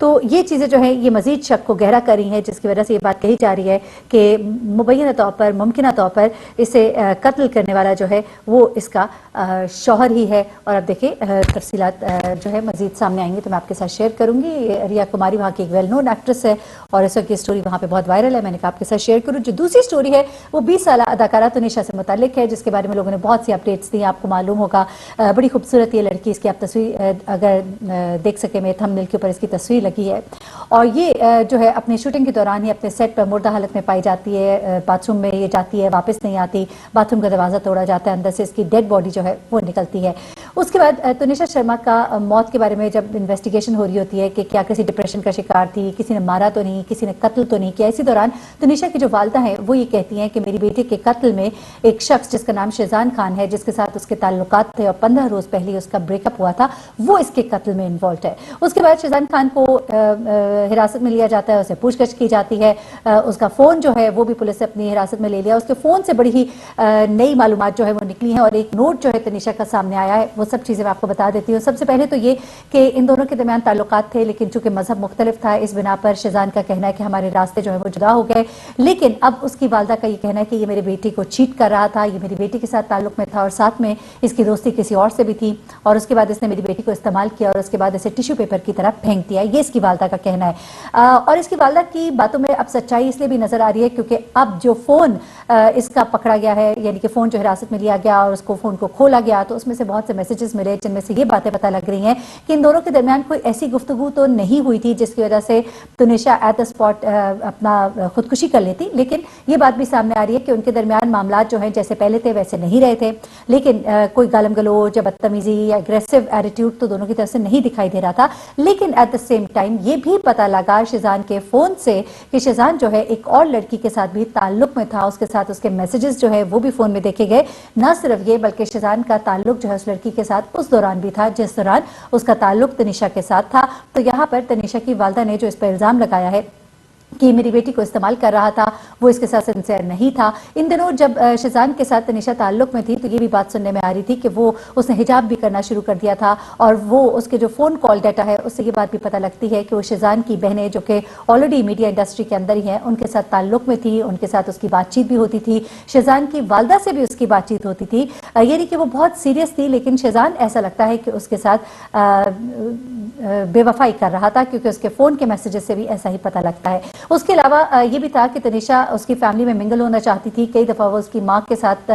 تو یہ چیزیں جو ہیں یہ مزید شک کو گہرا کر رہی ہیں، جس کی وجہ سے یہ بات کہی جا رہی ہے کہ مبینہ طور پر ممکنہ طور پر اسے قتل کرنے والا جو ہے وہ اس کا شوہر ہی ہے۔ اور اب دیکھیں تفصیلات جو ہے مزید سامنے آئیں گی تو میں آپ کے ساتھ شیئر کروں گی۔ ریا کماری وہاں کی ایک ویل نون ایکٹریس ہے اور اس وقت یہ سٹوری وہاں پہ بہت وائرل ہے، میں نے کہا آپ کے ساتھ شیئر کروں۔ جو دوسری سٹوری ہے وہ 20 سالہ اداکارہ تنیشا سے متعلق ہے، جس کے بارے میں لوگوں نے بہت سی اپڈیٹس دی، آپ کو معلوم ہوگا۔ بڑی خوبصورت یہ لڑکی، اس کی آپ تصویر اگر دیکھ سکیں میرے تھمبنیل کے اوپر اس کی تصویر لگی ہے، اور یہ جو ہے اپنے شوٹنگ کے دوران ہی اپنے سیٹ پر مردہ حالت میں پائی جاتی ہے۔ باتھ روم میں یہ جاتی ہے، واپس نہیں آتی، باتھ روم کا دروازہ توڑا جاتا ہے، اندر سے اس کی ڈیڈ باڈی جو ہے وہ نکلتی ہے۔ اس کے بعد تنیشا شرما کا موت کے بارے میں جب انویسٹیگیشن ہو رہی ہوتی ہے کہ کیا کسی ڈپریشن کا شکار تھی، کسی نے مارا تو نہیں، کسی نے قتل تو نہیں کیا، اسی دوران تنیشا کی جو والدہ ہیں وہ یہ کہتی ہیں کہ میری بیٹی کے قتل میں ایک شخص جس کا نام شیزان خان ہے، جس کے ساتھ اس کے تعلقات تھے اور 15 روز پہلے اس کا بریک اپ ہوا تھا، وہ اس کے قتل میں انوالوڈ ہے۔ اس کے بعد شیزان خان کو حراست میں لیا جاتا ہے، اسے پوچھ گچھ کی جاتی ہے، اس کا فون جو ہے وہ بھی پولیس نے اپنی حراست میں لے لیا۔ اس کے فون سے بڑی ہی نئی معلومات جو ہے وہ نکلی ہیں، اور ایک نوٹ جو ہے تنیشا کا سامنے آیا ہے، وہ سب چیزیں میں آپ کو بتا دیتی ہوں۔ سب سے پہلے تو یہ کہ ان دونوں کے درمیان تعلقات تھے، لیکن چونکہ مذہب مختلف تھا، اس بنا پر شیزان کا کہنا ہے کہ ہمارے راستے جو ہے وہ جدا ہو گئے، لیکن اب اس کی والدہ کا یہ کہنا ہے کہ یہ میری بیٹی کو چیٹ کر رہا تھا، یہ میری بیٹی کے ساتھ تعلق میں تھا، اور ساتھ میں اس کی دوستی کسی اور سے بھی تھی، اور اس کے بعد اس نے میری بیٹی کو استعمال کیا اور اس کے بعد اسے ٹیشو پیپر کی طرح پھینک دیا۔ یہ اس کی والدہ کا کہنا ہے، اور اس کی والدہ کی باتوں میں اب سچائی اس لیے بھی نظر آ رہی ہے کیونکہ اب جو فون اس کا پکڑا گیا ہے، یعنی کہ فون جو حراست میں لیا گیا اور اس کو فون کو کھولا گیا، تو اس میں سے بہت سے میسیجز ملے جن میں سے یہ باتیں پتہ لگ رہی ہیں کہ ان دونوں کے درمیان کوئی ایسی گفتگو تو نہیں ہوئی تھی جس کی وجہ سے تنیشا ایٹ دا اسپاٹ اپنا خودکشی کر لیتی، لیکن یہ بات بھی سامنے آ رہی ہے کہ ان کے درمیان معاملات جو ہیں جیسے پہلے تھے ویسے نہیں رہے تھے، لیکن کوئی گالم گلوچ یا بدتمیزی یا اگریسو ایٹیٹیوڈ تو دونوں کی طرف سے نہیں دکھائی دے رہا تھا، لیکن ایٹ دا سیم ٹائم یہ بھی پتہ لگا شیزان کے فون سے کہ شیزان جو ہے ایک اور لڑکی کے ساتھ بھی تعلق میں تھا، اس کے ساتھ اس کے میسیجز جو ہے وہ بھی فون میں دیکھے گئے۔ نہ صرف یہ بلکہ شیزان کا تعلق جو ہے اس لڑکی کے ساتھ اس دوران بھی تھا جس دوران اس کا تعلق تنیشا کے ساتھ تھا۔ تو یہاں پر تنیشا کی والدہ نے جو اس پر الزام لگایا ہے کہ میری بیٹی کو استعمال کر رہا تھا، وہ اس کے ساتھ سنسیئر نہیں تھا۔ ان دنوں جب شیزان کے ساتھ تنیشا تعلق میں تھی تو یہ بھی بات سننے میں آ رہی تھی کہ اس نے حجاب بھی کرنا شروع کر دیا تھا، اور وہ اس کے جو فون کال ڈیٹا ہے اس سے یہ بات بھی پتہ لگتی ہے کہ وہ شیزان کی بہنیں جو کہ آلریڈی میڈیا انڈسٹری کے اندر ہی ہیں ان کے ساتھ تعلق میں تھی، ان کے ساتھ اس کی بات چیت بھی ہوتی تھی، شیزان کی والدہ سے بھی اس کی بات چیت ہوتی تھی، یعنی کہ وہ بہت سیریس تھی، لیکن شیزان ایسا لگتا ہے کہ اس کے ساتھ بے وفائی کر رہا تھا کیونکہ اس کے فون کے میسیجز سے بھی ایسا ہی پتہ لگتا ہے۔ اس کے علاوہ یہ بھی تھا کہ تنیشا اس کی فیملی میں منگل ہونا چاہتی تھی، کئی دفعہ وہ اس کی ماں کے ساتھ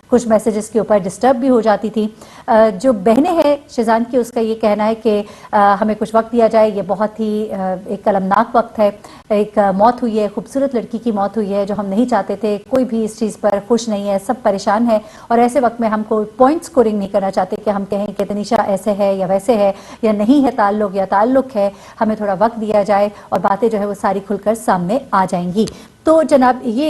کچھ میسیجز کے اوپر ڈسٹرب بھی ہو جاتی تھی۔ جو بہنیں ہیں شیزان کی، اس کا یہ کہنا ہے کہ ہمیں کچھ وقت دیا جائے، یہ بہت ہی ایک المناک وقت ہے، ایک موت ہوئی ہے، خوبصورت لڑکی کی موت ہوئی ہے جو ہم نہیں چاہتے تھے، کوئی بھی اس چیز پر خوش نہیں ہے، سب پریشان ہے، اور ایسے وقت میں ہم کو پوائنٹ سکورنگ نہیں کرنا چاہتے کہ ہم کہیں کہ تنیشا ایسے ہے یا ویسے ہے یا نہیں ہے تعلق یا تعلق ہے، ہمیں تھوڑا وقت دیا جائے اور باتیں جو ہے وہ ساری کھل کر سامنے آ جائیں گی۔ تو جناب یہ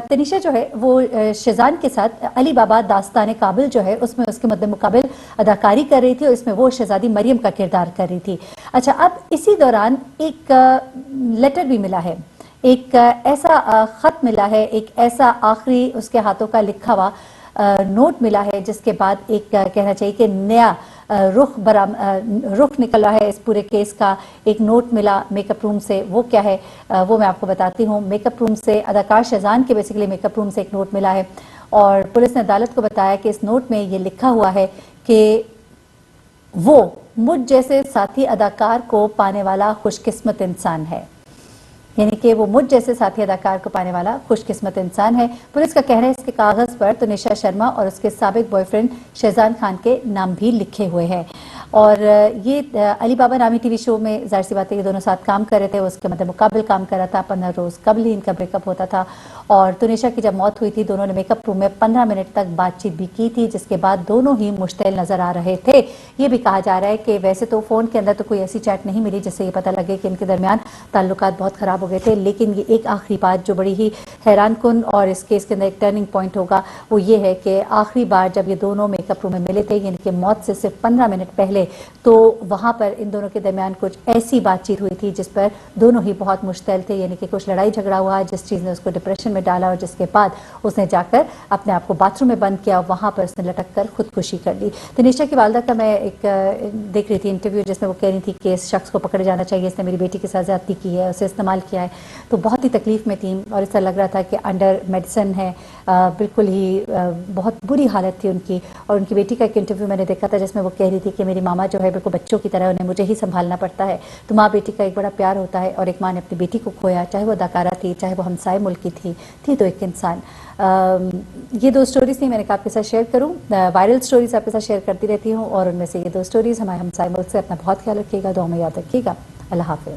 تنیشا جو ہے وہ شیزان کے ساتھ علی بابا داستان کابل جو ہے اس میں اس کے مد مقابل اداکاری کر رہی تھی، اور اس میں وہ شہزادی مریم کا کردار کر رہی تھی۔ اچھا، اب اسی دوران ایک لیٹر بھی ملا ہے، ایک ایسا خط ملا ہے، ایک ایسا آخری اس کے ہاتھوں کا لکھا ہوا نوٹ ملا ہے جس کے بعد ایک کہنا چاہیے کہ نیا رخ نکلا ہے اس پورے کیس کا۔ ایک نوٹ ملا میک اپ روم سے، وہ کیا ہے وہ میں آپ کو بتاتی ہوں۔ میک اپ روم سے اداکار شیزان کے بیسیکلی میک اپ روم سے ایک نوٹ ملا ہے، اور پولیس نے عدالت کو بتایا کہ اس نوٹ میں یہ لکھا ہوا ہے کہ وہ مجھ جیسے ساتھی اداکار کو پانے والا خوش قسمت انسان ہے، یعنی کہ وہ مجھ جیسے ساتھی اداکار کو پانے والا خوش قسمت انسان ہے۔ پولیس کا کہنا ہے اس کے کاغذ پر تنیشا شرما اور اس کے سابق بوائے فرینڈ شیزان خان کے نام بھی لکھے ہوئے ہیں، اور یہ علی بابا نامی ٹی وی شو میں ظاہر سی بات ہے یہ دونوں ساتھ کام کر رہے تھے، اس کے مد مقابل کام کر رہا تھا، 15 روز قبل ہی ان کا بریک اپ ہوتا تھا، اور تنیشا کی جب موت ہوئی تھی دونوں نے میک اپ روم میں 15 منٹ تک بات چیت بھی کی تھی، جس کے بعد دونوں ہی مشتعل نظر آ رہے تھے۔ یہ بھی کہا جا رہا ہے کہ ویسے تو فون کے اندر تو کوئی ایسی چیٹ نہیں ملی جس سے یہ پتہ لگے کہ ان کے درمیان تعلقات بہت خراب ہو گئے تھے، لیکن یہ ایک آخری بات جو بڑی ہی حیران کن اور اس کیس کے اندر ایک ٹرننگ پوائنٹ ہوگا وہ یہ ہے کہ آخری بار جب یہ دونوں میک اپ روم میں ملے تھے، یعنی کہ موت سے صرف 15 منٹ پہلے ملے تو وہاں پر ان دونوں کے درمیان کچھ ایسی بات چیت ہوئی تھی جس پر دونوں ہی بہت مشتعل تھے، یعنی کہ کچھ لڑائی جھگڑا ہوا جس چیز نے اس کو ڈپریشن میں ڈالا اور جس کے بعد اس نے جا کر اپنے آپ کو باتھ روم میں بند کیا، وہاں پر اس نے لٹک کر خودکشی کر لی۔ تنیشا کی والدہ کا میں ایک دیکھ رہی تھی انٹرویو جس میں وہ کہہ رہی تھی کہ اس شخص کو پکڑے جانا چاہیے، اس نے میری بیٹی کے ساتھ زیادتی کی ہے، اسے استعمال کیا ہے، تو بہت ہی تکلیف میں تھیں اور اس طرح لگ رہا تھا کہ انڈر میڈیسن ہے، بالکل ہی بہت بری حالت تھی ان کی۔ اور ان کی بیٹی کا ایک انٹرویو میں نے دیکھا تھا جس میں وہ کہہ رہی تھی کہ میری ماما جو ہے بالکل بچوں کی طرح، انہیں مجھے ہی سنبھالنا پڑتا ہے۔ تو ماں بیٹی کا ایک بڑا پیار ہوتا ہے، اور ایک ماں نے اپنی بیٹی کو کھویا، چاہے وہ اداکارہ تھی، چاہے وہ ہمسائے ملک کی تھی تو ایک انسان۔ یہ دو سٹوریز تھیں، میں نے کہا آپ کے ساتھ شیئر کروں، وائرل سٹوریز آپ کے ساتھ شیئر کرتی رہتی ہوں، اور ان میں سے یہ دو سٹوریز۔ ہمارے ہمسائے ملک سے اپنا بہت خیال رکھیے گا، دعاؤں میں یاد رکھیے گا۔ اللہ حافظ۔